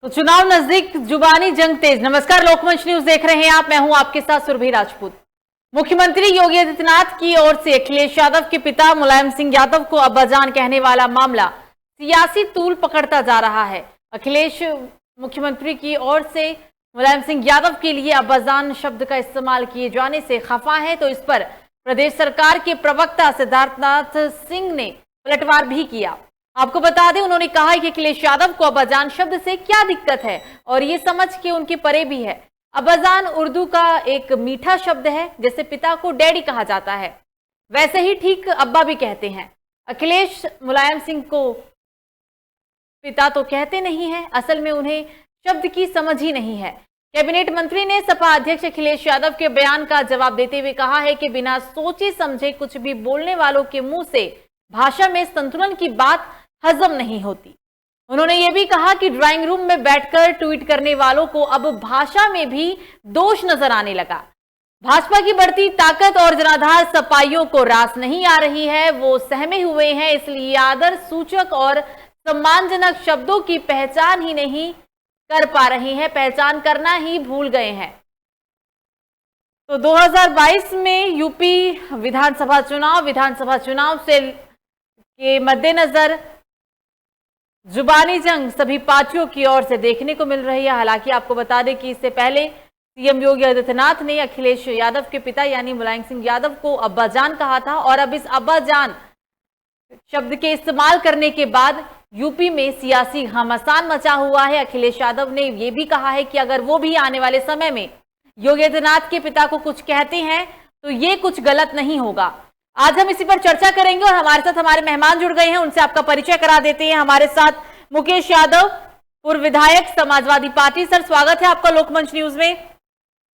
तो चुनाव नजदीक, जुबानी जंग तेज। नमस्कार, लोकमंच न्यूज देख रहे हैं आप। मैं हूं आपके साथ सुरभि राजपूत। मुख्यमंत्री योगी आदित्यनाथ की ओर से अखिलेश यादव के पिता मुलायम सिंह यादव को अब्बाजान कहने वाला मामला सियासी तूल पकड़ता जा रहा है। अखिलेश मुख्यमंत्री की ओर से मुलायम सिंह यादव के लिए अब्बाजान शब्द का इस्तेमाल किए जाने से खफा है, तो इस पर प्रदेश सरकार के प्रवक्ता सिद्धार्थनाथ सिंह ने पलटवार भी किया। आपको बता दें, उन्होंने कहा कि अखिलेश यादव को अब्बाजान शब्द से क्या दिक्कत है और ये समझ के उनके परे भी है। अब्बाजान उर्दू का एक मीठा शब्द है, जैसे पिता को डैडी कहा जाता है वैसे ही ठीक अब्बा भी कहते हैं। अखिलेश मुलायम सिंह को पिता तो कहते नहीं है, असल में उन्हें शब्द की समझ ही नहीं है। कैबिनेट मंत्री ने सपा अध्यक्ष अखिलेश यादव के बयान का जवाब देते हुए कहा है कि बिना सोचे समझे कुछ भी बोलने वालों के मुंह से भाषा में संतुलन की बात हजम नहीं होती। उन्होंने यह भी कहा कि ड्राइंग रूम में बैठकर ट्वीट करने वालों को अब भाषा में भी दोष नजर आने लगा। भाजपा की बढ़ती ताकत और जनाधार सपाइयों को रास नहीं आ रही है। वो सहमे हुए हैं, इसलिए आदर सूचक और सम्मानजनक शब्दों की पहचान ही नहीं कर पा रहे हैं, पहचान करना ही भूल गए हैं। तो 2022 में यूपी विधानसभा चुनाव से के मद्देनजर जुबानी जंग सभी पार्टियों की ओर से देखने को मिल रही है। हालांकि आपको बता दें कि इससे पहले सीएम योगी आदित्यनाथ ने अखिलेश यादव के पिता यानी मुलायम सिंह यादव को अब्बाजान कहा था, और अब इस अब्बाजान शब्द के इस्तेमाल करने के बाद यूपी में सियासी घमासान मचा हुआ है। अखिलेश यादव ने यह भी कहा है कि अगर वो भी आने वाले समय में योगी आदित्यनाथ के पिता को कुछ कहते हैं तो ये कुछ गलत नहीं होगा। आज हम इसी पर चर्चा करेंगे और हमारे साथ हमारे मेहमान जुड़ गए हैं, उनसे आपका परिचय करा देते हैं। हमारे साथ मुकेश यादव, पूर्व विधायक, समाजवादी पार्टी। सर, स्वागत है आपका लोकमंच न्यूज में।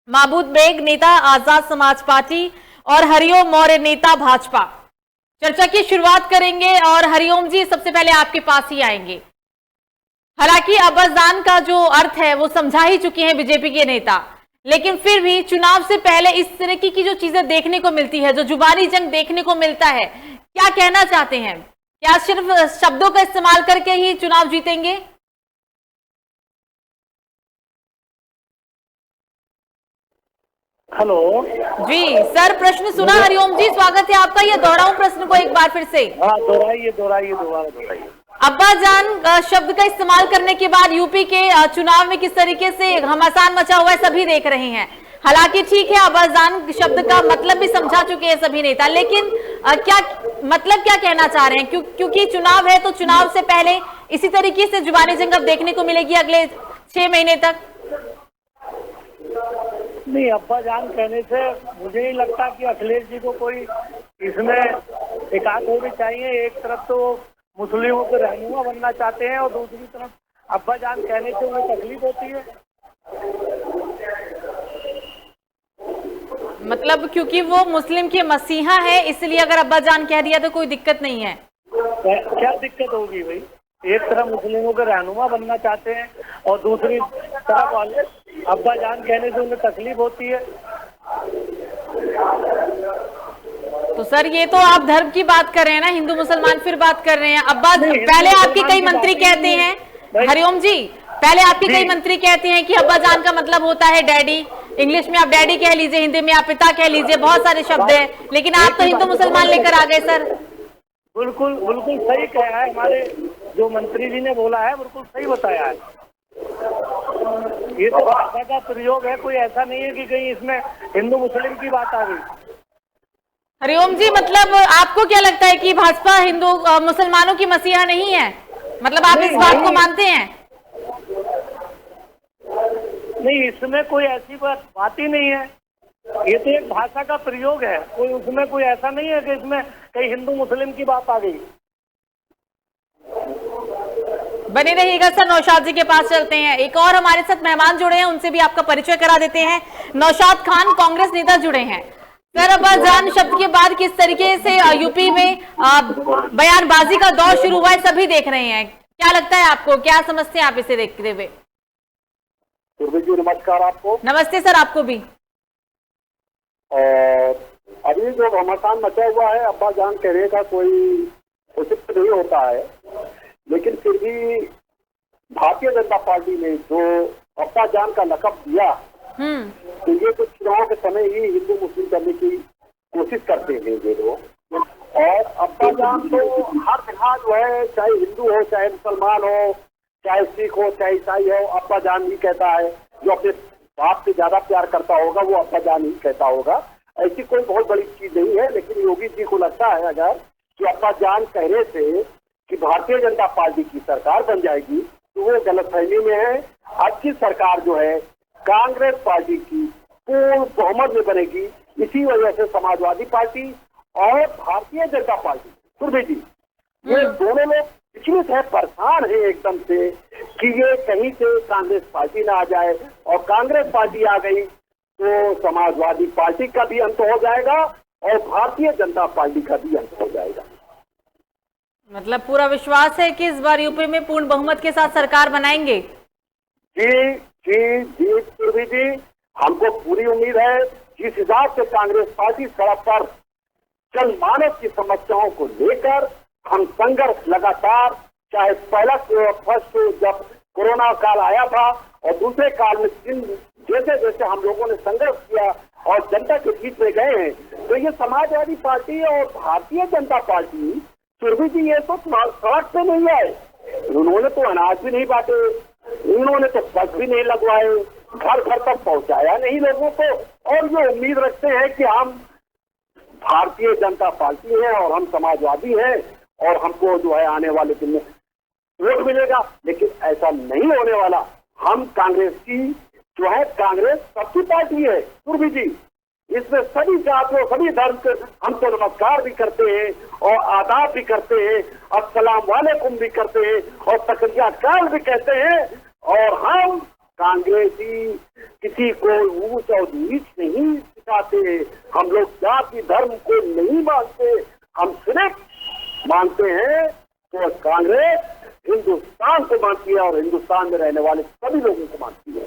महबूब बेग, नेता आजाद समाज पार्टी, और हरिओम मौर्य, नेता भाजपा। चर्चा की शुरुआत करेंगे और हरिओम जी सबसे पहले आपके पास ही आएंगे। हालांकि अब्बाजान का जो अर्थ है वो समझा ही चुके हैं बीजेपी के नेता, लेकिन फिर भी चुनाव से पहले इस तरीके की जो चीजें देखने को मिलती है, जो जुबानी जंग देखने को मिलता है, क्या कहना चाहते हैं? क्या सिर्फ शब्दों का इस्तेमाल करके ही चुनाव जीतेंगे? हेलो जी सर, प्रश्न सुना? हरिओम जी, स्वागत है आपका। ये दोहराऊं प्रश्न को एक बार फिर से? हाँ, दोबारा दोहराइए। अब्बाजान शब्द का इस्तेमाल करने के बाद यूपी के चुनाव में किस तरीके से घमासान मचा हुआ है, सभी देख रहे हैं। हालांकि ठीक है, अब्बाजान शब्द का मतलब भी समझा चुके हैं सभी नेता, लेकिन क्या मतलब क्या कहना चाह रहे हैं? क्योंकि चुनाव है, तो चुनाव से पहले इसी तरीके से जुबानी जंग अब देखने को मिलेगी अगले 6 महीने तक। नहीं, अब्बाजान कहने से मुझे नहीं लगता कि अखिलेश जी को कोई इसमें एकांत होनी चाहिए। एक तरफ तो मुस्लिमों के रहनुमा बनना चाहते हैं और दूसरी तरफ अब्बाजान कहने से उन्हें तकलीफ होती है। मतलब क्योंकि वो मुस्लिम के मसीहा है, इसलिए अगर अब्बाजान कह दिया तो कोई दिक्कत नहीं है। क्या दिक्कत होगी भाई? एक तरफ मुस्लिमों के रहनुमा बनना चाहते हैं और दूसरी तरफ वाले अब्बाजान कहने से उन्हें तकलीफ होती है। तो सर, ये तो आप धर्म की बात कर रहे हैं ना, हिंदू मुसलमान फिर बात कर रहे हैं। पहले आपके कई मंत्री कहते हैं, हरिओम जी, पहले आपके कई मंत्री कहते हैं कि अब्बाजान का मतलब होता है डैडी। इंग्लिश में आप डैडी कह लीजिए, हिंदी में आप पिता कह लीजिए, बहुत सारे शब्द हैं, लेकिन आप तो हिंदू मुसलमान लेकर आ गए सर। बिल्कुल सही कहा है, हमारे जो मंत्री जी ने बोला है बिल्कुल सही बताया है। ये तो भाषा का प्रयोग है, कोई ऐसा नहीं है कि कहीं इसमें हिंदू मुस्लिम की बात आ गई। हरिओम जी, मतलब आपको क्या लगता है कि भाजपा हिंदू मुसलमानों की मसीहा नहीं है? मतलब आप इस बात को मानते हैं? नहीं, इसमें कोई ऐसी बात ही नहीं है। ये तो एक भाषा का प्रयोग है, कोई उसमें कोई ऐसा नहीं है कि इसमें कहीं हिंदू मुस्लिम की बात आ गई। बने रहिएगा सर। नौशाद जी के पास चलते हैं। एक और हमारे साथ मेहमान जुड़े हैं, उनसे भी आपका परिचय करा देते हैं। नौशाद खान, कांग्रेस नेता, जुड़े हैं। सर, अब्बाजान शब्द के बाद किस तरीके से यूपी में बयानबाजी का दौर शुरू हुआ है, सभी देख रहे हैं। क्या लगता है आपको, क्या समझते हैं आप इसे देखते हुए? नमस्कार आपको। नमस्ते सर, आपको भी। अभी जो घमासान मचा हुआ है, अब्बाजान कहने का कोई उचित नहीं होता है, लेकिन फिर भी भारतीय जनता पार्टी ने जो अब्बाजान का लक़ब दिया, तो ये तो चुनाव के समय ही हिंदू मुस्लिम करने की कोशिश करते हैं ये लोग। और अब्बाजान तो हर जगह जो है, चाहे हिंदू हो, चाहे मुसलमान हो, चाहे सिख हो, चाहे ईसाई हो, अब्बाजान ही कहता है। जो अपने बाप से ज्यादा प्यार करता होगा वो अब्बाजान ही कहता होगा। ऐसी कोई बहुत बड़ी चीज नहीं है। लेकिन योगी जी को लगता है अगर कि अब्बाजान कहने से कि भारतीय जनता पार्टी की सरकार बन जाएगी, तो वो गलतफहमी में है। अच्छी सरकार जो है कांग्रेस पार्टी की पूर्ण बहुमत में बनेगी। इसी वजह से समाजवादी पार्टी और भारतीय जनता पार्टी, सुरभि जी, ये दोनों लोग विचलित है, परेशान है एकदम से कि ये कहीं से कांग्रेस पार्टी ना आ जाए, और कांग्रेस पार्टी आ गई तो समाजवादी पार्टी का भी अंत हो जाएगा और भारतीय जनता पार्टी का भी अंत हो जाएगा। मतलब पूरा विश्वास है कि इस बार यूपी में पूर्ण बहुमत के साथ सरकार बनाएंगे? जी जी जी सुरभि जी, हमको पूरी उम्मीद है। जिस हिसाब से कांग्रेस पार्टी सड़क पर जनमानस की समस्याओं को लेकर हम संघर्ष लगातार, चाहे पहला फर्स्ट जब कोरोना काल आया था और दूसरे काल में जैसे जैसे हम लोगों ने संघर्ष किया और जनता के बीच में गए हैं, तो ये समाजवादी पार्टी और भारतीय जनता पार्टी, सुरभि जी, ये तो सड़क पे नहीं आए। उन्होंने तो अनाज भी नहीं बांटे, उन्होंने तो बस भी नहीं लगवाए, घर घर तक पहुंचाया नहीं लोगों को। और ये उम्मीद रखते हैं कि हम भारतीय जनता पार्टी है और हम समाजवादी हैं और हमको जो है आने वाले दिन में वोट मिलेगा। लेकिन ऐसा नहीं होने वाला। हम कांग्रेस की जो है, कांग्रेस सबकी पार्टी है सुरभि जी। इसमें सभी जातियों, सभी धर्म के हम तो नमस्कार भी करते हैं और आदाब भी करते हैं, अस्सलाम वालेकुम भी करते हैं और तकरीयाकाल भी कहते हैं। और हम कांग्रेसी किसी को ऊंच और नीच नहीं सिखाते। हम लोग जाति धर्म को नहीं मानते, हम सिर्फ मानते हैं तो कांग्रेस हिंदुस्तान को मानती है और हिंदुस्तान में रहने वाले सभी लोगों को मानती है।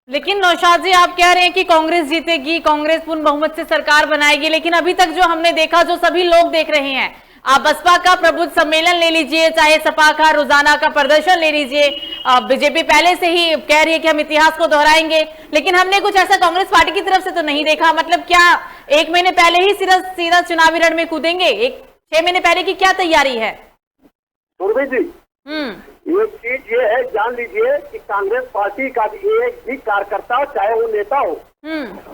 लेकिन नौशाद जी, आप कह रहे हैं कि कांग्रेस जीतेगी, कांग्रेस पूर्ण बहुमत से सरकार बनाएगी, लेकिन अभी तक जो हमने देखा, जो सभी लोग देख रहे हैं, आप बसपा का प्रबुद्ध सम्मेलन ले लीजिए, चाहे सपा का रोजाना का प्रदर्शन ले लीजिए, बीजेपी पहले से ही कह रही है कि हम इतिहास को दोहराएंगे, लेकिन हमने कुछ ऐसा कांग्रेस पार्टी की तरफ से तो नहीं देखा। मतलब क्या 1 महीने पहले ही सीधा चुनावी रण में कूदेंगे? 6 महीने पहले की क्या तैयारी है? सुरभि जी, एक चीज ये है, जान लीजिए कि कांग्रेस पार्टी का एक भी कार्यकर्ता, चाहे वो नेता हो,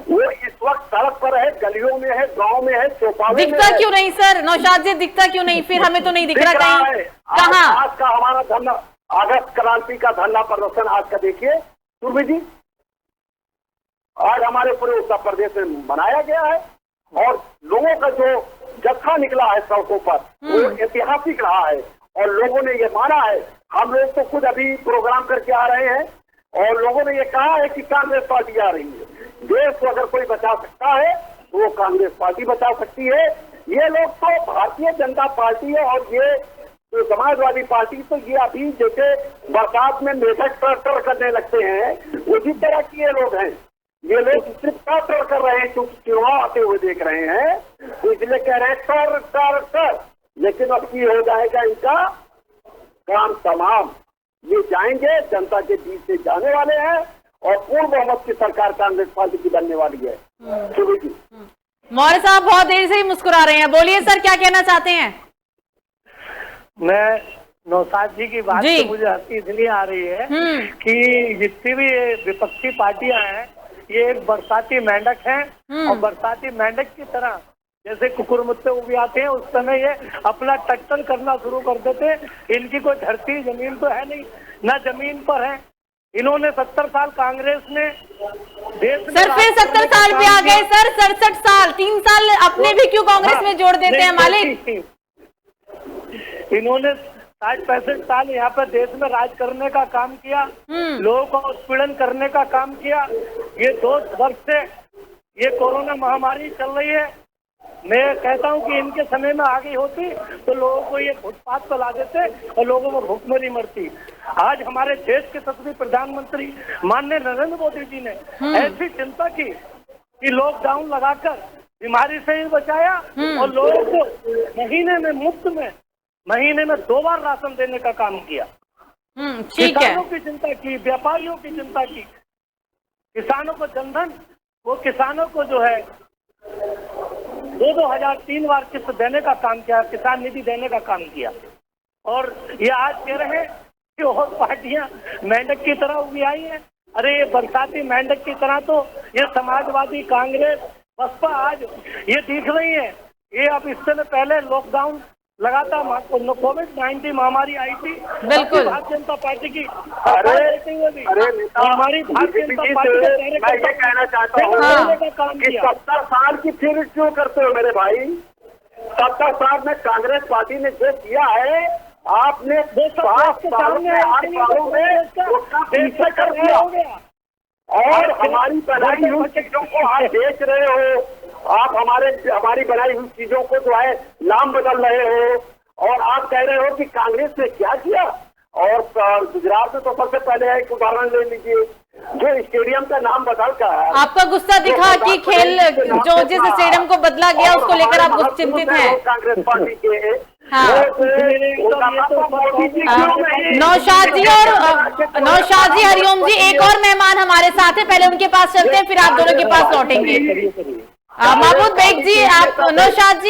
वो इस वक्त सड़क पर है, गलियों में है, गांव में है, चौपालों में है। दिखता क्यों नहीं सर? नौशाद जी, दिखता क्यों नहीं? फिर हमें तो नहीं दिख रहा कहीं। कहाँ? आज का हमारा धरना, अगस्त क्रांति का धरना प्रदर्शन आज का देखिए सुरभि जी, आज हमारे पूरे उत्तर प्रदेश में मनाया गया है और लोगों का जो जत्था निकला है सड़कों पर वो ऐतिहासिक रहा है और लोगों ने ये माना है। हम लोग तो खुद अभी प्रोग्राम करके आ रहे हैं और लोगों ने ये कहा है कि कांग्रेस पार्टी आ रही है। देश को अगर कोई बचा सकता है तो वो कांग्रेस पार्टी बचा सकती है। ये लोग तो भारतीय जनता पार्टी है और ये तो समाजवादी पार्टी, तो ये अभी जैसे बरसात में मेढक ट्रैक्टर करने लगते हैं, उसी तरह की ये लोग हैं। ये लोग सिर्फ ट्रैक्टर कर रहे हैं क्योंकि चुनाव आते हुए देख रहे हैं, तो इसलिए कह रहे हैं कर। लेकिन अब की हो जाएगा इनका काम तमाम। ये जाएंगे, जनता के बीच से जाने वाले हैं और पूर्ण बहुमत की सरकार कांग्रेस पार्टी की बनने वाली है। मौर्य साहब बहुत देर से ही मुस्कुरा रहे हैं, बोलिए सर, क्या कहना चाहते हैं? मैं नौशाद जी की बात से मुझे हंसी इसलिए आ रही है कि जितनी भी विपक्षी पार्टियां हैं, ये एक बरसाती मेंढक हैं और बरसाती मेंढक की तरह जैसे कुकुर मुत्ते भी आते हैं, उस समय ये अपना टक्कर करना शुरू कर देते। इनकी कोई धरती जमीन तो है नहीं, ना जमीन पर है। इन्होंने 70 साल कांग्रेस ने देश में, सर फिर 70 साल पे आ गए सर, 67 साल, 3 साल अपने भी क्यों कांग्रेस में जोड़ देते हैं मालिक? इन्होंने 60-65 साल यहाँ पर देश में राज करने का काम किया, लोगों का उत्पीड़न करने का काम किया। ये 2 वर्ष से ये कोरोना महामारी चल रही है। मैं कहता हूँ कि इनके समय में आ गई होती तो लोगों को ये फुटपाथ पर ला देते और लोगों को भूखमरी मरती। आज हमारे देश के यशस्वी प्रधानमंत्री माननीय नरेंद्र मोदी जी ने ऐसी चिंता की कि लॉकडाउन लगाकर बीमारी से ही बचाया और लोगों को महीने में मुफ्त में महीने में 2 बार राशन देने का काम किया। ठीक है। किसानों की चिंता की, व्यापारियों की चिंता की, किसानों को जनधन, वो किसानों को जो है 2-2 हजार 3 बार किस्त देने का काम किया, किसान निधि देने का काम किया। और ये आज कह रहे हैं कि और पार्टियां मेंढक की तरह उगी आई हैं। अरे ये बरसाती मेंढक की तरह तो ये समाजवादी, कांग्रेस, बसपा आज ये दिख रही है। ये अब इससे पहले लॉकडाउन लगातार कोविड-19 महामारी आई थी, बिल्कुल भारतीय जनता पार्टी की हमारी भारतीय जनता पार्टी मैं ये कहना चाहता हूँ कि 70 साल की फिर क्यों करते हो मेरे भाई? 70 साल में कांग्रेस पार्टी ने जो किया है, आपने 7 सालों में 8 सालों में उसका पीछे कर दिया और हमारी बनाई हुई चीजों को आप बेच रहे हो। आप हमारी बनाई हुई चीजों को जो है नाम बदल रहे हो और आप कह रहे हो कि कांग्रेस ने क्या किया। और गुजरात में तो सबसे पहले एक उदाहरण ले लीजिए, जो स्टेडियम का नाम बदल कर आपका गुस्सा दिखा कि खेल जो जिस स्टेडियम को बदला गया उसको लेकर आप चिंतित हैं कांग्रेस पार्टी के। हाँ। नौशाद जी और नौशाद जी, हरिओम जी, एक और मेहमान हमारे साथ है, पहले उनके पास चलते हैं फिर आप दोनों के पास लौटेंगे। महबूब बेग जी, आप नौशाद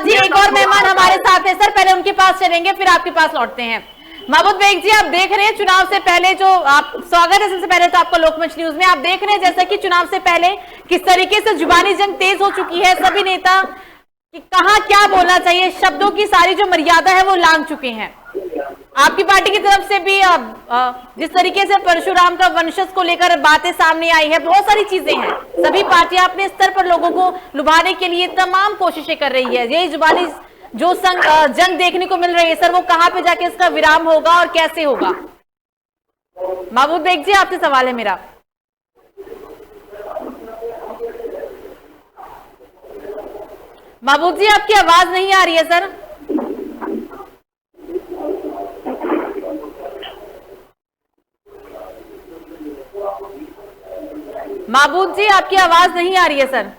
जी एक और मेहमान हमारे साथ है सर, पहले उनके पास चलेंगे फिर आपके पास लौटते हैं। महबूब बेग जी, आप देख रहे हैं चुनाव से पहले जो आप स्वागत है सबसे पहले तो आपका लोकमंच न्यूज में। आप देख रहे हैं जैसा कि चुनाव से पहले किस तरीके से जुबानी जंग तेज हो चुकी है, सभी नेता कि कहाँ क्या बोलना चाहिए, शब्दों की सारी जो मर्यादा है वो लांघ चुके हैं। आपकी पार्टी की तरफ से भी जिस तरीके से परशुराम का वंशज को लेकर बातें सामने आई है, बहुत सारी चीजें हैं, सभी पार्टियां अपने स्तर पर लोगों को लुभाने के लिए तमाम कोशिशें कर रही है। यही जुबानी जो जंग देखने को मिल रही है सर, वो कहाँ पे जाके इसका विराम होगा और कैसे होगा? महबूब बेग जी, आपसे सवाल है मेरा। महबूब जी, आपकी आवाज नहीं आ रही है सर। महबूब जी, आपकी आवाज नहीं आ रही है सर।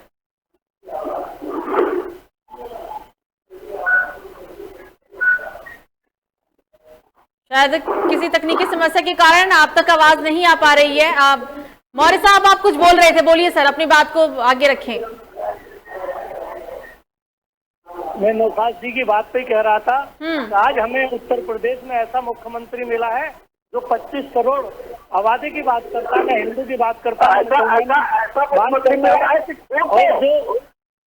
शायद किसी तकनीकी समस्या के कारण आप तक आवाज नहीं आ पा रही है। मौर्य साहब, आप कुछ बोल रहे थे, बोलिए सर, अपनी बात को आगे रखें। मैं नौशाद जी की बात पे कह रहा था, आज हमें उत्तर प्रदेश में ऐसा मुख्यमंत्री मिला है जो 25 करोड़ आबादी की बात करता है, ना हिंदू की बात करता है, और जो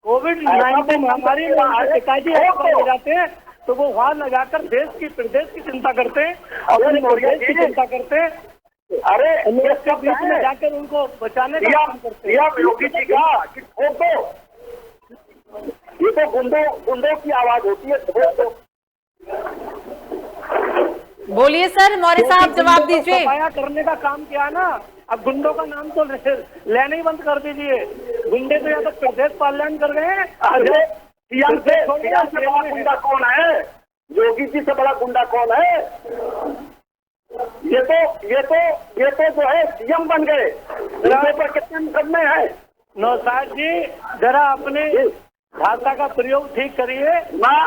कोविड-19 महामारी में पिताजी हो जाते हैं तो वो वहां लगाकर देश की प्रदेश की चिंता करते हैं, अपने प्रदेश की चिंता करते हैं। अरे इसके बीच में जाकर उनको बचाने का काम करते हैं। योगी जी का कि ठोक दो, ये तो गुंडों की आवाज होती है, ठोक दो। बोलिए सर, मौर्य साहब जवाब दीजिए। सफाया करने का काम किया ना, अब गुंडों का नाम तो लेना ही बंद कर दीजिए। गुंडे तो यहाँ तक प्रदेश पालन कर गए हैं। सीएम से बड़ा गुंडा कौन है? योगी जी से बड़ा गुंडा कौन है? ये तो जो है सीएम बन गए। पर कितने मुकदमे हैं? नौशाद जी, जरा अपने भाषा का प्रयोग ठीक करिए।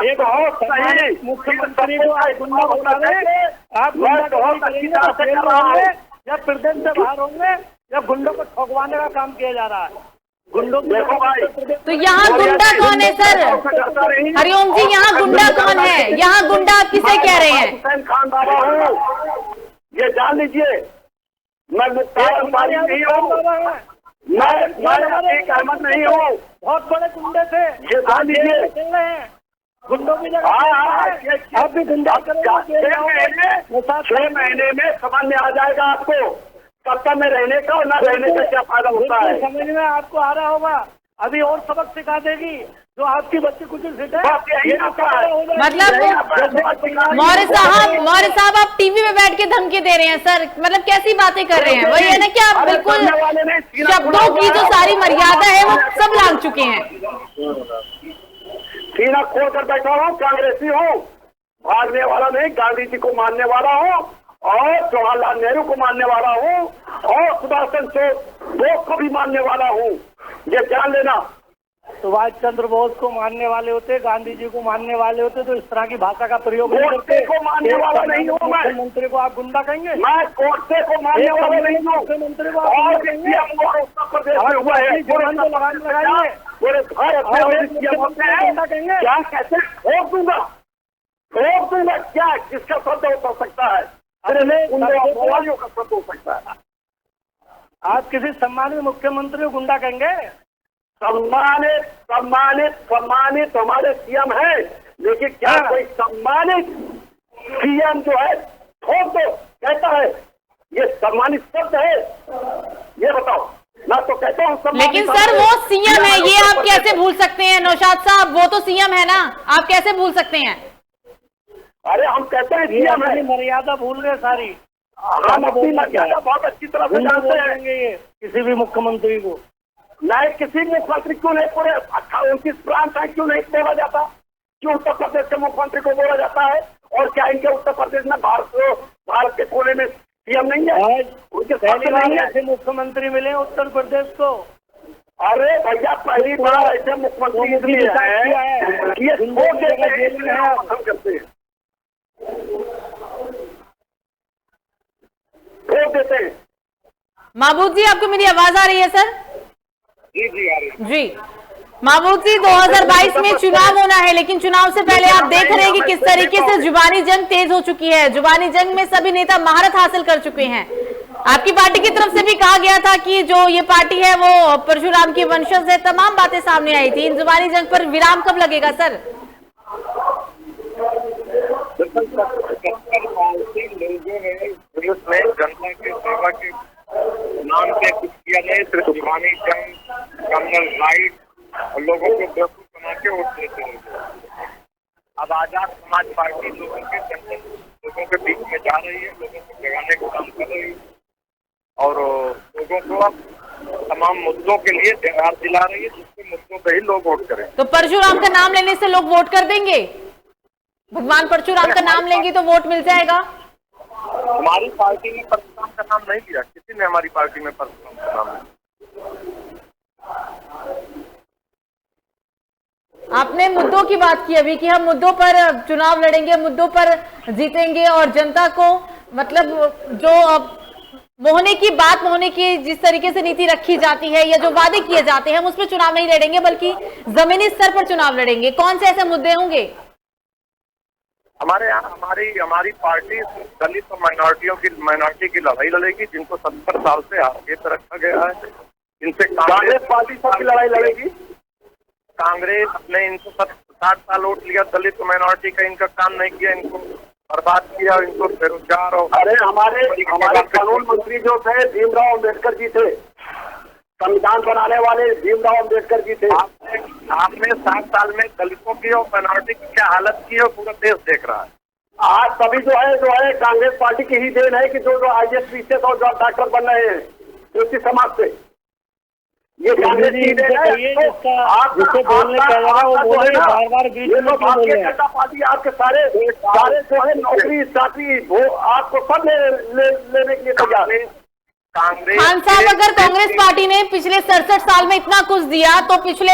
एक बहुत सही मुख्यमंत्री को आप गुंडा बता रहे, आप गुंडा करेंगे या प्रदेश से बाहर होंगे या गुंडों को ठोकवाने का काम किया जा रहा है। गुंडों देखो भाई, तो यहाँ गुंडा कौन है सर? हरिओम जी, यहाँ गुंडा कौन है? यहाँ गुंडा आप किसे कह रहे हैं? हुसैन खान बाबा हूँ, ये जान लीजिए। मैं मुख्तार अंसारी नहीं हूँ, मैं एक अहमद नहीं हूँ। बहुत बड़े गुंडे थे, ये जान लीजिए। गुंडों की आप भी गुंडा 6 महीने में समझ में आ जाएगा आपको सत्ता में रहने का और न रहने का क्या फायदा होता है। समझ में आपको आ रहा होगा, अभी और सबक सिखा देगी जो आपकी बच्ची कुछ सीखे। मतलब मौर्य साहब आप टीवी में बैठ के धमकी दे रहे हैं सर, मतलब कैसी बातें कर रहे हैं? वही है ना कि आप बिल्कुल शब्दों की जो सारी मर्यादा है वो सब लांघ चुके हैं। सीना खोल कर बैठा हूँ, कांग्रेसी हूँ, भागने वाला नहीं, गांधी जी को मानने वाला हूँ और जवाहरलाल नेहरू को मानने वाला हूँ और सुभाष चंद्र बोस को भी मानने वाला हूँ। ये जान लेना। सुभाष चंद्र बोस को मानने वाले होते, गांधी जी को मानने वाले होते तो इस तरह की भाषा का प्रयोग नहीं करते। को मानने वाला नहीं हूँ मैं। मुख्यमंत्री को आप गुंडा कहेंगे? मैं कोर्टे को मानने वाला नहीं हूँ। मुख्यमंत्री को और उत्तर प्रदेश में हुआ है पूरे भारत में क्या कैसे ठोक दूंगा क्या? किसका शब्द हो सकता है? अरे नहीं, का शब्द हो सकता है। आप किसी सम्मानित मुख्यमंत्री को गुंडा कहेंगे? सम्मानित हमारे सीएम है, लेकिन क्या कोई सम्मानित सीएम जो है ठोक दो कहता है? ये सम्मानित शब्द है? ये बताओ। मैं तो कहता हूँ लेकिन सर वो सीएम है, ये आप कैसे भूल सकते हैं नौशाद साहब? वो तो सीएम है ना, आप कैसे भूल सकते हैं? अरे हम कहते हैं सीएम है। मर्यादा भूल गए सारी। हम अपनी मर्यादा बहुत अच्छी तरह से जानते हैं। ये किसी भी मुख्यमंत्री को नहीं, किसी मुख्यमंत्री क्यों नहीं? पूरे 29 प्रांत है, क्यों नहीं बोला जाता? क्यों उत्तर प्रदेश के मुख्यमंत्री को बोला जाता है? और क्या इनके उत्तर प्रदेश में भारत के कोने में सीएम नहीं है? उनके पहली बार ऐसे मुख्यमंत्री मिले उत्तर प्रदेश को। अरे भैया, पहली बार ऐसे मुख्यमंत्री इसलिए है कि ये पसंद करते हैं, ठोक देते हैं। महबूब जी, आपको मेरी आवाज आ रही है सर? जी जी आ रही है। जी महबूब जी, 2022 में चुनाव होना है, लेकिन चुनाव से पहले आप देख रहे हैं कि किस तरीके से जुबानी जंग तेज हो चुकी है। जुबानी जंग में सभी नेता महारत हासिल कर चुके हैं। आपकी पार्टी की तरफ से भी कहा गया था कि जो ये पार्टी है वो परशुराम की वंशज है, तमाम बातें सामने आई थी। इन जुबानी जंग पर विराम कब लगेगा सर? लोगों ने पुलिस ने जनता की सेवा के नाम से कुछ किया नहीं, सिर्फ जुबानी जंग, कम्युनल राइट और लोगों को बेवकूफ बना के वोट देते हैं। अब आजाद समाज पार्टी लोगों के बीच में जा रही है, लोगों को जगाने का काम कर रही है और लोगों को अब तमाम मुद्दों के लिए जवाब दिला रही है, जिसके मुद्दों पे ही लोग वोट करें। तो परशुराम का नाम लेने से लोग वोट कर देंगे? भगवान परशुराम का नाम लेंगे तो वोट मिल जाएगा? हमारी पार्टी ने परशुराम का नाम नहीं लिया, किसी ने हमारी पार्टी में परशुराम का नाम नहीं। आपने मुद्दों की बात की अभी कि हम मुद्दों पर चुनाव लड़ेंगे, मुद्दों पर जीतेंगे और जनता को मतलब जो मोहने की जिस तरीके से नीति रखी जाती है या जो वादे किए जाते हैं हम उस पर चुनाव नहीं लड़ेंगे, बल्कि जमीनी स्तर पर चुनाव लड़ेंगे। कौन से ऐसे मुद्दे होंगे? हमारे यहाँ हमारी पार्टी दलित और माइनॉरिटी की लड़ाई लड़ेगी, जिनको 70 साल से आगे रखा गया है। इनसे कांग्रेस पार्टी सबकी लड़ाई लड़ेगी। कांग्रेस ने इनको 60 साल वोट लिया, दलित और माइनॉरिटी का इनका काम नहीं किया, इनको बर्बाद किया, इनको बेरोजगार और अरे हमारे कानून मंत्री जो थे भीमराव अम्बेडकर जी थे, संविधान बनाने वाले भीमराव अम्बेडकर जी थे। आपने 60 साल में दलितों की और माइनॉरिटी की क्या हालत की है पूरा देश देख रहा है। आज सभी जो है कांग्रेस पार्टी की ही देन है कि जो IAS टीचर और डॉक्टर बन रहे हैं कृषि समाज से, ये कांग्रेस की देन है। जिससे बोलने का वो बोले बार-बार बीच में क्यों बोल रहे हैं? जनता पार्टी आपके सारे जो है नौकरी चाकरी वो आपको सब लेने के लिए तैयार है। खान साहब, अगर कांग्रेस पार्टी ने पिछले 67 साल में इतना कुछ दिया तो पिछले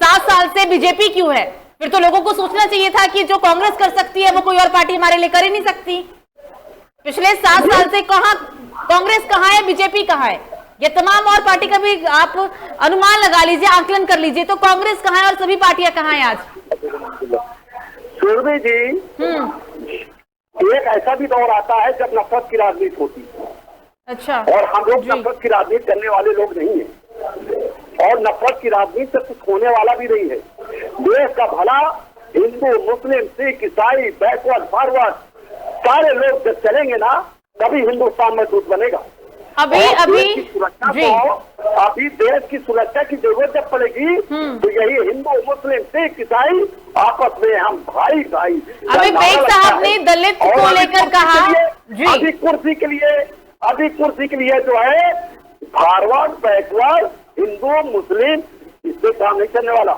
7 साल से बीजेपी क्यों है? फिर तो लोगों को सोचना चाहिए था कि जो कांग्रेस कर सकती है वो कोई और पार्टी हमारे लिए कर ही नहीं सकती। पिछले 7 साल से कांग्रेस कहाँ है, बीजेपी कहाँ है? ये तमाम और पार्टी का भी आप अनुमान लगा लीजिए, आकलन कर लीजिए, तो कांग्रेस कहाँ है और सभी पार्टियां कहाँ हैं आज? सुरभि जी, एक ऐसा भी दौर आता है जब नफरत की राजनीति होती है। अच्छा। और हम लोग नफरत की राजनीति करने वाले लोग नहीं है और नफरत की राजनीति से कुछ होने वाला भी नहीं है। देश का भला हिंदू, मुस्लिम, सिख, ईसाई, बैकवर्ड, फॉरवर्ड सारे लोग जब चलेंगे ना तभी हिंदुस्तान में दूध बनेगा। अभी देश की सुरक्षा की जरूरत जब पड़ेगी तो यही हिंदू, मुस्लिम, सिख, ईसाई आपस में हम भाई अभी बेग साहब ने दलित को लेकर कहा जी, अभी कुर्सी के लिए जो है फॉरवर्ड, बैकवर्ड, हिंदू, मुस्लिम इससे काम नहीं करने वाला।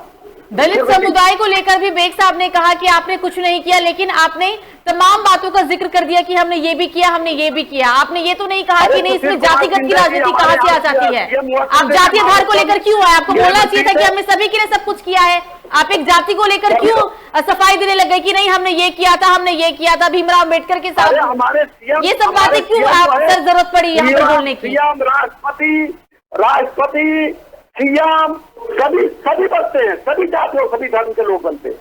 दलित समुदाय को लेकर भी बेग साहब ने कहा कि आपने कुछ नहीं किया, लेकिन आपने तमाम बातों का जिक्र कर दिया कि हमने ये भी किया, हमने ये भी किया। आपने ये तो नहीं कहा कि नहीं इसमें जातिगत की राजनीति कहां से आ जाती है। आप जातीय आधार को लेकर क्यों आए? आपको बोलना चाहिए था कि हमने सभी के लिए सब कुछ किया है। आप एक जाति को लेकर क्यों सफाई देने लग गए कि नहीं हमने ये किया था, हमने ये किया था, भीमराव अम्बेडकर के साथ? ये सब बातें क्यों सर जरूरत पड़ी यहाँ पे बोलने की? राष्ट्रपति सीएम सभी बनते हैं, सभी जातियों सभी धर्म के लोग बनते हैं।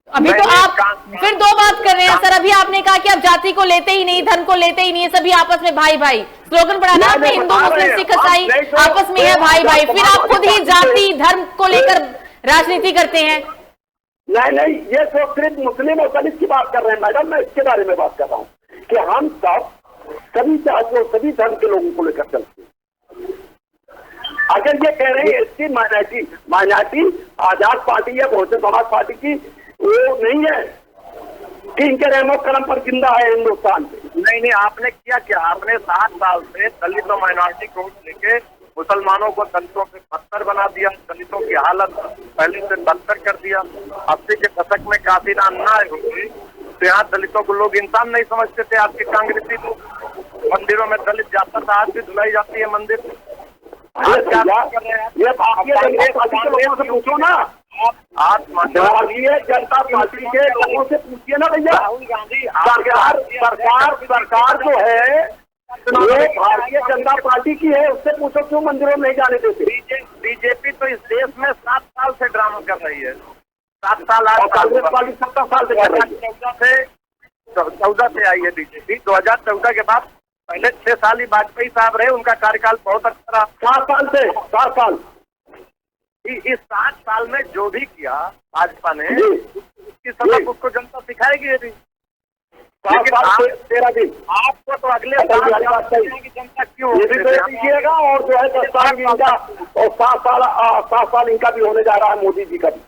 अभी तो आप फिर दो बात कर रहे हैं सर। अभी आपने कहा कि आप जाति को लेते ही नहीं, धर्म को लेते ही नहीं है, सभी आपस में भाई भाई। स्लोगन पढ़ा ना आपने, हिंदू मुस्लिम सिख ईसाई आपस में है भाई भाई, फिर आप खुद ही जाति धर्म को लेकर राजनीति करते हैं। नहीं, ये तो सिर्फ मुस्लिम और दलित की बात कर रहे हैं मैडम, मैं इसके बारे में बात कर रहा हूँ कि हम सभी जातियों सभी धर्म के लोगों को लेकर चलते हैं। अगर ये कह रहे हैं इसकी माइनॉरिटी आजाद पार्टी या बहुजन समाज पार्टी की वो नहीं है कि इनके रहमो करम पर जिंदा है हिंदुस्तान में। नहीं, आपने क्या आपने 7 साल से दलित और माइनॉरिटी को लेके मुसलमानों को दलितों से बदतर बना दिया, दलितों की हालत पहले से बदतर कर दिया। 80 के दशक में काफी अन्याय हो गई, तो यहाँ दलितों को लोग इंसान नहीं समझते थे। आपके कांग्रेसी लोग मंदिरों में दलित जाता था, आज भी धुलाई जाती है मंदिर। आज क्या कर रहे हैं? ये पूछो ना, आप भारतीय जनता पार्टी के लोगों से पूछिए ना भैया। राहुल गांधी सरकार जो है ये भारतीय जनता पार्टी की है, उससे पूछो क्यों मंदिरों में नहीं जाने देते। बीजेपी तो इस देश में 7 साल से ड्रामा कर रही है। 7 साल आज कांग्रेस पार्टी 17 साल से कर रही है। 2014 से आई है बीजेपी। 2014 के बाद पहले 6 साल ही वाजपेयी साहब रहे, उनका कार्यकाल बहुत अच्छा रहा। 7 साल इस 7 साल में जो भी किया भाजपा ने, उसकी सबक उसको जनता सिखाएगी। यदि 13 दिन आपको तो अगले साल की जनता क्यों दीजिएगा, और जो है 10 साल इनका और 7 साल इनका भी होने जा रहा है, मोदी जी का भी।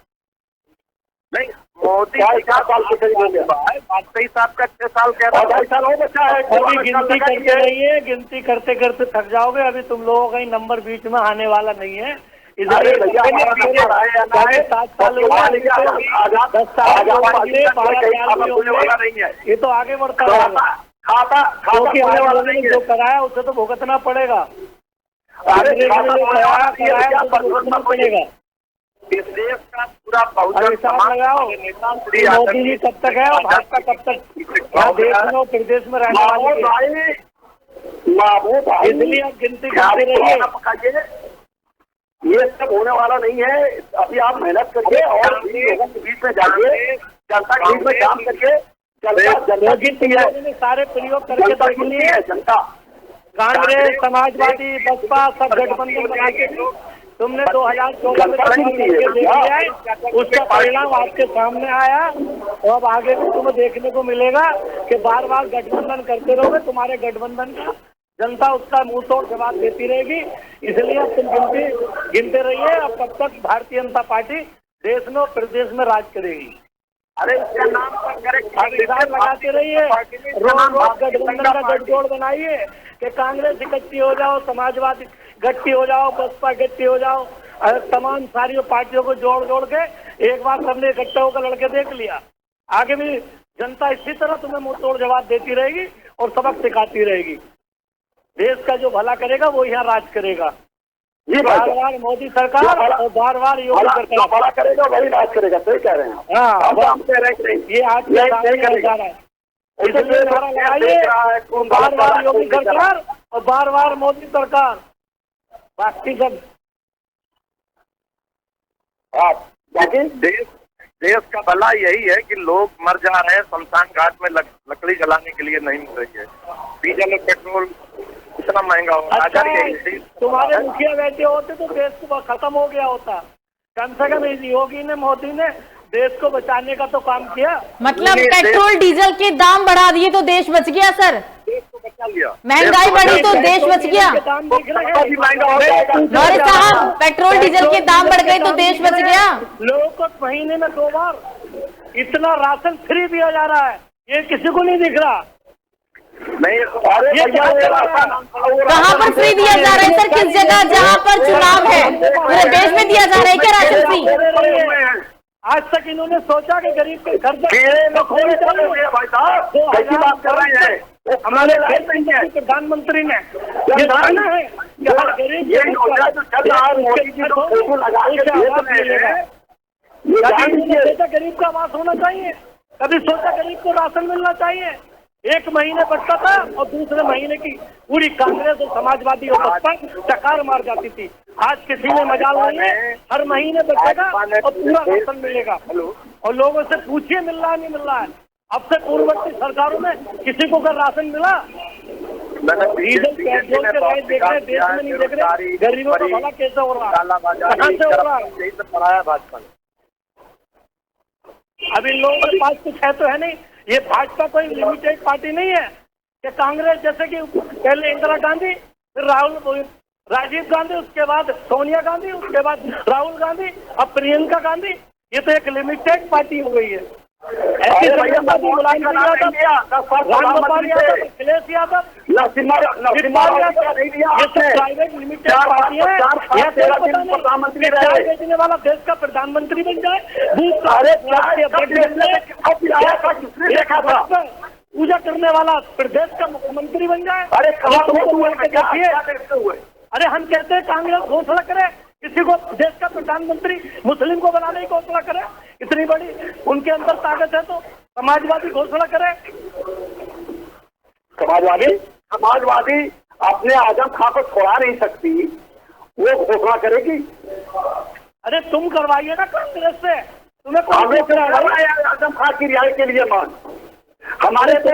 नहीं, मोदी 4 साल के करीब हो गया। वाजपेयी साहब का 6 साल कह रहा है, 2.5 साल हो बचा है। अभी गिनती करते रहिए, गिनती करते करते थक जाओगे। अभी तुम लोगों का ही नंबर बीच में आने वाला नहीं है। अरे भैया 7 साल हुआ, 10 साल नहीं है, ये तो आगे बढ़ता रहेगा। क्योंकि आने वाले ने जो कराया उसे तो भुगतना पड़ेगा। पड़ेगा। इस देश का पूरा बहुजन समाज लगाओ, मोदी जी कब तक है और भाजपा कब तक देश में और प्रदेश में रहने वाली है। इसलिए आप गिनती करते रहिए। ये सब होने वाला नहीं है। अभी आप मेहनत करिए और लोगों के बीच में जाइए, जनता के बीच में काम करिए। जनता सारे प्रयोग करके देख लिए, जनता कांग्रेस समाजवादी बसपा सब गठबंधन बना के तुमने 2014 में देख लिया है, उसका परिणाम आपके सामने आया। और अब आगे भी तुम्हें देखने को मिलेगा कि बार बार गठबंधन करते रहोगे, तुम्हारे गठबंधन का जनता उसका मुंह तोड़ जवाब देती रहेगी। इसलिए अब तुम गिनते रहिए। अब कब तक भारतीय जनता पार्टी देश में और प्रदेश में राज करेगी। अरे इसका नाम हिसाब लगाते रहिए, रोज गठबंधन का गठजोड़ बनाइए कि कांग्रेस इकट्ठी हो जाओ, समाजवादी गट्टी हो जाओ, बसपा गट्टी हो जाओ, तमाम सारी पार्टियों को जोड़ के एक बार सबने इकट्ठा होकर लड़के देख लिया। आगे भी जनता इसी तरह तुम्हें मुंह तोड़ जवाब देती रहेगी और सबक सिखाती रहेगी। देश का जो भला करेगा वो यहाँ राज करेगा। बार बार मोदी सरकार और बार बार योगी सरकार भला करेगा वही राज करेगा। सही कह रहे हैं। हाँ, ये आज जा रहा है। इसलिए नारा लगाइए, बार बार योगी सरकार और बार बार मोदी सरकार। बाकी सब देश का भला यही है कि लोग मर जा रहे हैं, शमशान घाट में लकड़ी जलाने के लिए नहीं मिल रही है। डीजल और पेट्रोल इतना महंगा हो। अच्छा, तुम्हारे मुखिया बैठे होते तो देश को खत्म हो गया होता। कम से कम योगी ने मोदी ने देश को बचाने का तो काम किया। मतलब पेट्रोल डीजल के दाम बढ़ा दिए तो देश बच गया सर। देश को बचा लिया। महंगाई बढ़ी तो देश बच गया। गौरी साहब, पेट्रोल डीजल के दाम बढ़ गए तो देश बच गया। लोगों को महीने में 2 बार इतना राशन फ्री दिया जा रहा है, ये किसी को नहीं दिख रहा। नहीं, कहाँ पर फ्री दिया जा रहा है सर? किस जगह जहाँ पर चुनाव है पूरे देश में दिया जा रहा है क्या राशन फ्री? आज तक इन्होंने सोचा कि गरीब के घर भाई साहब कैसी बात कर रहे हैं? वो हमारे लायक नहीं है। प्रधानमंत्री ने ये माना है कि हर गरीब ये योजना जो चल रहा है मोदी जी जो फोटो लगा के भेज रहे हैं, ये जान लीजिए सोचा गरीब का आवास होना चाहिए, कभी सोचा गरीब को राशन मिलना चाहिए। एक महीने बचता था और दूसरे महीने की पूरी कांग्रेस और समाजवादी और बसपा चकार मार जाती थी। आज किसी ने मजाल नहीं है, हर महीने बचेगा और पूरा राशन मिलेगा। और लोगों से पूछिए मिल रहा नहीं मिल रहा है। अब से पूर्ववर्ती सरकारों में किसी को अगर राशन मिला, डीजल पेट्रोल के रेट देख रहे, देश में नहीं देख रहे, गरीबों का भला कैसे हो रहा है, कहाँ से हो रहा है? यही सब बनाया भाजपा ने। अब इन लोगों के पास कुछ है तो है नहीं। ये भाजपा कोई लिमिटेड पार्टी नहीं है कि कांग्रेस जैसे कि पहले इंदिरा गांधी, फिर राजीव गांधी, उसके बाद सोनिया गांधी, उसके बाद राहुल गांधी, अब प्रियंका गांधी। ये तो एक लिमिटेड पार्टी हो गई है। ऐसी Mulayam Singh Yadav, Ramgopal Yadav, Akhilesh Yadav, private limited party है। प्रधानमंत्री बेचने वाला देश का प्रधानमंत्री बन जाए, पूजा करने वाला प्रदेश का मुख्यमंत्री बन जाए। अरे हम कहते हैं कांग्रेस घोषणा करे किसी को देश का प्रधानमंत्री, मुस्लिम को बनाने की घोषणा करे, इतनी बड़ी उनके अंदर ताकत है तो समाजवादी घोषणा करे। समाजवादी अपने आजम खां को छोड़ा नहीं सकती, वो घोषणा करेगी। अरे तुम करवाइए ना कांग्रेस से, तुम्हें आजम खां की रिहाई के लिए मान हमारे तो।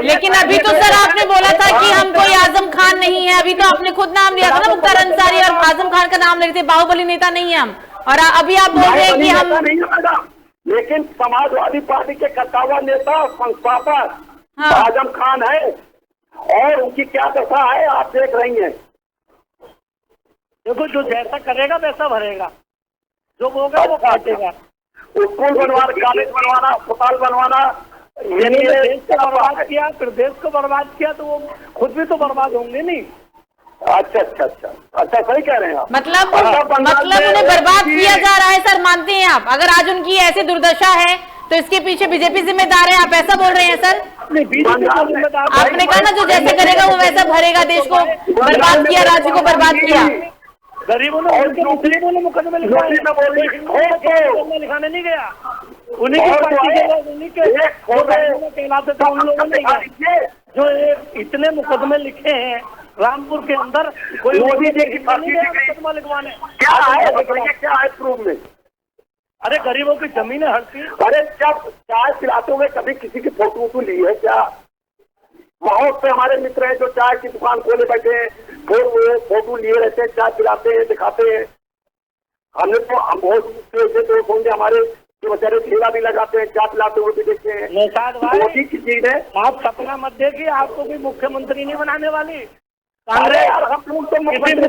लेकिन अभी तो सर आपने बोला था कि हम कोई आजम खान नहीं है। अभी तो आपने खुद नाम लिया था ना, मुख्तार अंसारी, और आजम खान का नाम ले रहे थे, बाहुबली नेता नहीं है हम। और अभी आप बोल रहे हैं कि हम नहीं है मैडम, लेकिन समाजवादी पार्टी के कट्टावा नेता संस्थापक आजम खान है, और उनकी क्या दशा है आप देख रही हैं। देखो जो जैसा करेगा वैसा भरेगा, जो होगा वो काटेगा। स्कूल बनवाना, कॉलेज बनवाना, अस्पताल बनवाना, देश को बर्बाद किया, फिर देश को बर्बाद किया तो वो खुद भी तो बर्बाद होंगे नहीं। अच्छा अच्छा अच्छा अच्छा, सही कह रहे हैं आप। मतलब उन्हें बर्बाद किया जा रहा है सर, मानते हैं आप? अगर आज उनकी ऐसी दुर्दशा है तो इसके पीछे बीजेपी जिम्मेदार है, आप ऐसा बोल रहे हैं सर? आपने कहा ना जो जैसे करेगा वो वैसा भरेगा, देश को बर्बाद किया, राज्य को बर्बाद किया। गरीबों ने मुस्लिमों ने मुकदमे लिखाने नहीं गया, उन्हीं की पार्टी के लोग, उन्हीं के कहलाते थे उन लोगों ने जो इतने मुकदमे लिखे हैं रामपुर के अंदर। कोई मोदी जी की मुकदमा लिखवाने क्या है प्रूफ में? अरे गरीबों की जमीनें हड़ती। अरे जब चाय पिलाते हुए कभी किसी की फोटो ली है क्या? बहुत से हमारे मित्र हैं जो चाय की दुकान खोले बैठे हैं, फोटो लिए रहते हैं, चाय पिलाते हैं, दिखाते हैं। हमने तो हम बहुत से दोस्त होंगे हमारे जो बेचारे ठेला भी लगाते हैं, चाय पिलाते हुए भी देखते हैं। मोदी की चीज है, आप सपना मत देखिए, आपको भी मुख्यमंत्री नहीं बनाने वाली कांग्रेस। हम लोग तो मुख्यमंत्री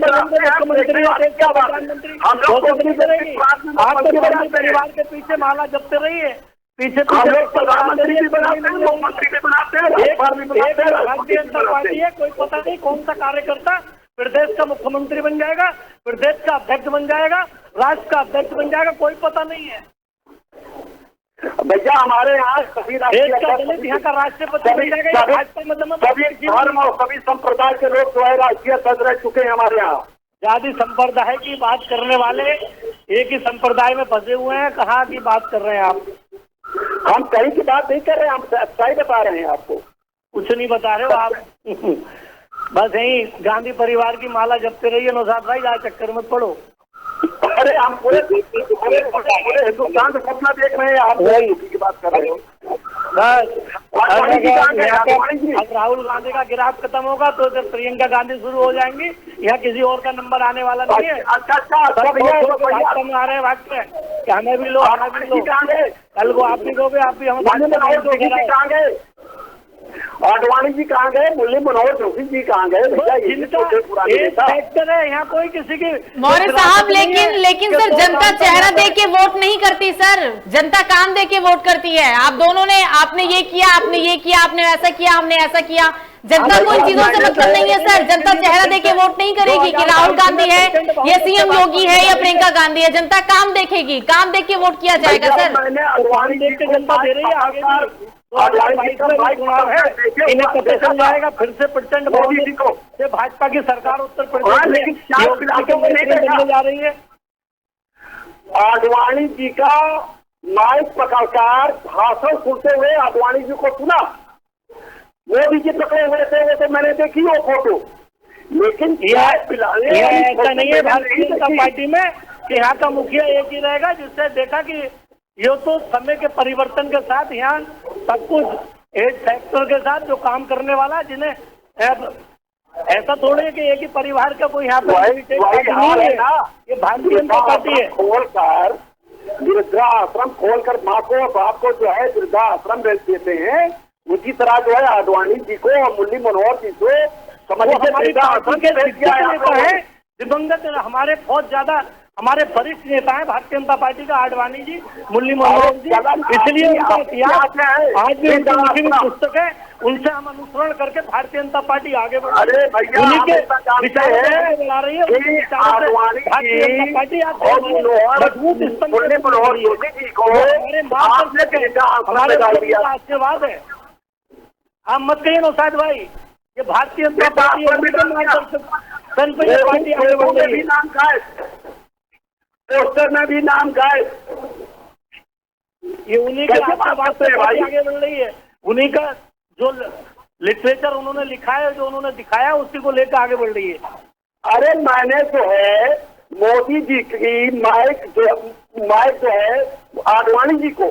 परिवार के पीछे माला जपते रहिए, पीछे हम लोग प्रधानमंत्री भी बनाते हैं, मुख्यमंत्री भी बनाते हैं, भारतीय जनता पार्टी है, कोई पता नहीं कौन सा कार्यकर्ता प्रदेश का मुख्यमंत्री बन जाएगा, प्रदेश का अध्यक्ष बन जाएगा, राज्य का अध्यक्ष बन जाएगा, कोई पता नहीं है भैया। हमारे यहाँ सभी यहाँ का राष्ट्रपति बन जाएगा, सभी धर्म और सभी संप्रदाय के लोग जो है राष्ट्रीय अध्यक्ष रह चुके हैं हमारे यहाँ। जाति संप्रदाय की बात करने वाले एक ही संप्रदाय में फंसे हुए हैं, कहाँ की बात कर रहे हैं आप? हम कहीं की बात नहीं कर रहे हैं, हम सच्चाई बता रहे हैं आपको। कुछ नहीं बता रहे हो आप बस यही गांधी परिवार की माला जपते रहिए। नौशाद भाई आज चक्कर मत पड़ो। अरे हम पूरे हिंदुस्तान से सपना देख रहे हैं, आप की बात कर रहे हो। बस अब राहुल गांधी का गिराफ खत्म होगा तो जब प्रियंका गांधी शुरू हो जाएंगी, यहाँ किसी और का नंबर आने वाला नहीं है। अच्छा आ रहे भागते हैं कि हमें भी लो, हमें भी लो, कल को आप भी दोगे, आप भी हमें। आडवाणी जी कहाँ गए? मुरली मनोहर जोशी जी कहाँ गए? फैक्टर है यहाँ कोई किसी की। मौर्य साहब लेकिन सर जनता चेहरा देख के वोट नहीं करती सर, जनता काम देख के वोट करती है। आप दोनों ने, आपने ये किया, आपने ये किया, आपने ऐसा किया, हमने ऐसा किया, जनता को इन चीजों से मतलब नहीं है सर। जनता चेहरा देके वोट नहीं करेगी कि राहुल गांधी है या सीएम योगी है या प्रियंका गांधी है। जनता काम देखेगी, काम देख के वोट किया जाएगा सर। अडवाणी देख के जनता दे रही है। आगे भी 2022 चुनाव है, इन्हें पता चल जाएगा फिर से प्रचंड मोदी को से भाजपा की सरकार उत्तर प्रदेश में जा रही है। आडवाणी जी का माइक पकड़कर भाषण सुनते हुए आडवाणी जी को सुना। मोदी जी पकड़े हुए थे, वो तो मैंने देखी वो फोटो। लेकिन यह ऐसा नहीं है भारतीय जनता पार्टी में कि यहाँ का मुखिया एक ही रहेगा, जिससे देखा कि ये तो समय के परिवर्तन के साथ यहाँ सब कुछ एक फैक्टर के साथ जो काम करने वाला, जिन्हें ऐसा थोड़ी है कि एक ही परिवार का कोई यहाँ पर नहीं है ना। ये भारतीय जनता पार्टी है। खोलकर वृद्धाश्रम खोलकर माँ को बाप को जो है वृद्धाश्रम भेज देते हैं, उसी तरह जो है आडवाणी जी को और मुरली मनोहर जी को समझ है दिवंगत हमारे बहुत ज्यादा हमारे वरिष्ठ नेता है भारतीय जनता पार्टी का आडवाणी जी, मुरली मनोहर जी। इसलिए उनका इतिहास आज भी उनकी पुस्तक है, उनसे हम अनुसरण करके भारतीय जनता पार्टी आगे बढ़ रही है। भारतीय जनता पार्टी मजबूत हमारे आशीर्वाद है। आप मत कहिए नौशाद भाई, ये भारतीय जनता पार्टी आगे बढ़ रही है। पोस्टर में भी नाम गायब, ये उन्हीं के आशीर्वाद से भाई आगे बढ़ रही है। उन्हीं का जो लिटरेचर उन्होंने लिखा है, जो उन्होंने दिखाया, उसी को लेकर आगे बढ़ रही है। अरे मैंने जो है मोदी जी की माइक जो है आडवाणी जी को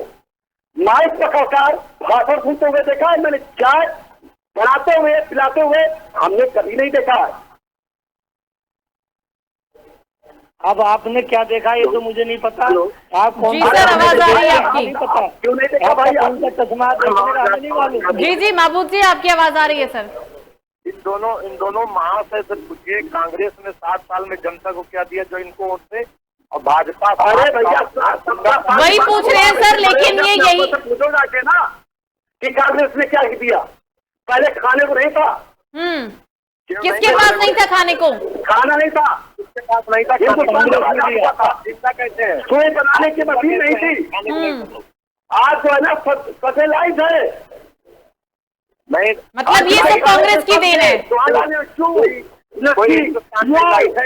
माइक पकड़कर भाषण सुनते हुए देखा है। मैंने चाय बनाते हुए पिलाते हुए हमने कभी नहीं देखा है। अब आपने क्या देखा ये तो मुझे नहीं पता। आप कौन सा आवाज आ रही है आपकी? पता क्यों नहीं देखा भाई? कौन सा चश्मा नहीं मालूम। जी महबूब जी, आपकी आवाज आ रही है सर। इन दोनों महाशय से पूछिए, कांग्रेस ने 7 साल में जनता को क्या दिया जो इनको वोट थे, और भाजपा अरे भैया वही पूछ रहे हैं सर। लेकिन ये यही पूछो जाके ना कि कांग्रेस ने क्या दिया। पहले खाने को नहीं था। किसके पास नहीं था खाने को? खाना नहीं था, उसके पास नहीं था। कैसे है सुई बनाने की मशीन नहीं थी। आज जो है ना सैटेलाइट है। मतलब ये सब कांग्रेस की देन है।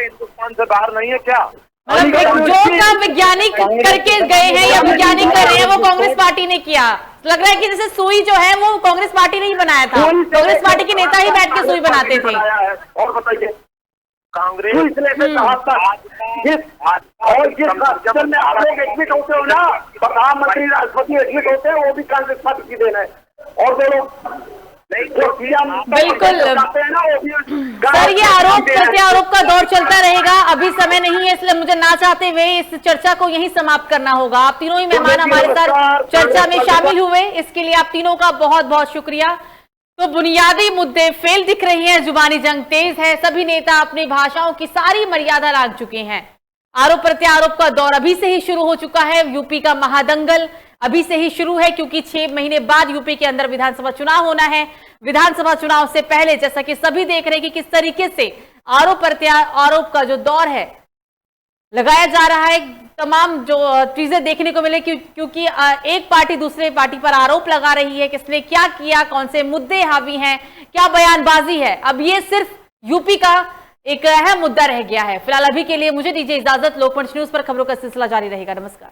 हिंदुस्तान से बाहर नहीं है क्या? मतलब जो काम वैज्ञानिक करके गए हैं या वैज्ञानिक कर रहे हैं वो कांग्रेस पार्टी ने किया। लग रहा है कि जैसे सुई जो है वो कांग्रेस पार्टी ने ही बनाया था। कांग्रेस पार्टी के नेता ही बैठ के सुई बनाते थे। और बताइए, कांग्रेस और जिस में आप लोग एडमिट होते हो ना, प्रधानमंत्री राष्ट्रपति एडमिट होते हैं, वो भी कांग्रेस पार्टी की देन है। और दोनों बिल्कुल सर, ये आरोप प्रत्यारोप का दौर चलता रहेगा। अभी समय नहीं है, इसलिए मुझे ना चाहते हुए इस चर्चा को यहीं समाप्त करना होगा। आप तीनों ही मेहमान हमारे साथ चर्चा में शामिल हुए, इसके लिए आप तीनों का बहुत बहुत शुक्रिया। तो बुनियादी मुद्दे फेल दिख रही हैं, जुबानी जंग तेज है, सभी नेता अपनी भाषाओं की सारी मर्यादा लांघ चुके हैं। आरोप प्रत्यारोप का दौर अभी से ही शुरू हो चुका है। यूपी का महादंगल अभी से ही शुरू है, क्योंकि 6 महीने बाद यूपी के अंदर विधानसभा चुनाव होना है। विधानसभा चुनाव से पहले जैसा कि सभी देख रहे हैं कि किस तरीके से आरोप का जो दौर है लगाया जा रहा है, तमाम जो चीजें देखने को मिले, क्योंकि एक पार्टी दूसरे पार्टी पर आरोप लगा रही है, किसने क्या किया, कौन से मुद्दे हावी हैं, क्या बयानबाजी है। अब ये सिर्फ यूपी का एक अहम मुद्दा रह गया है। फिलहाल अभी के लिए मुझे दीजिए इजाजत। लोकमंच न्यूज पर खबरों का सिलसिला जारी रहेगा। नमस्कार।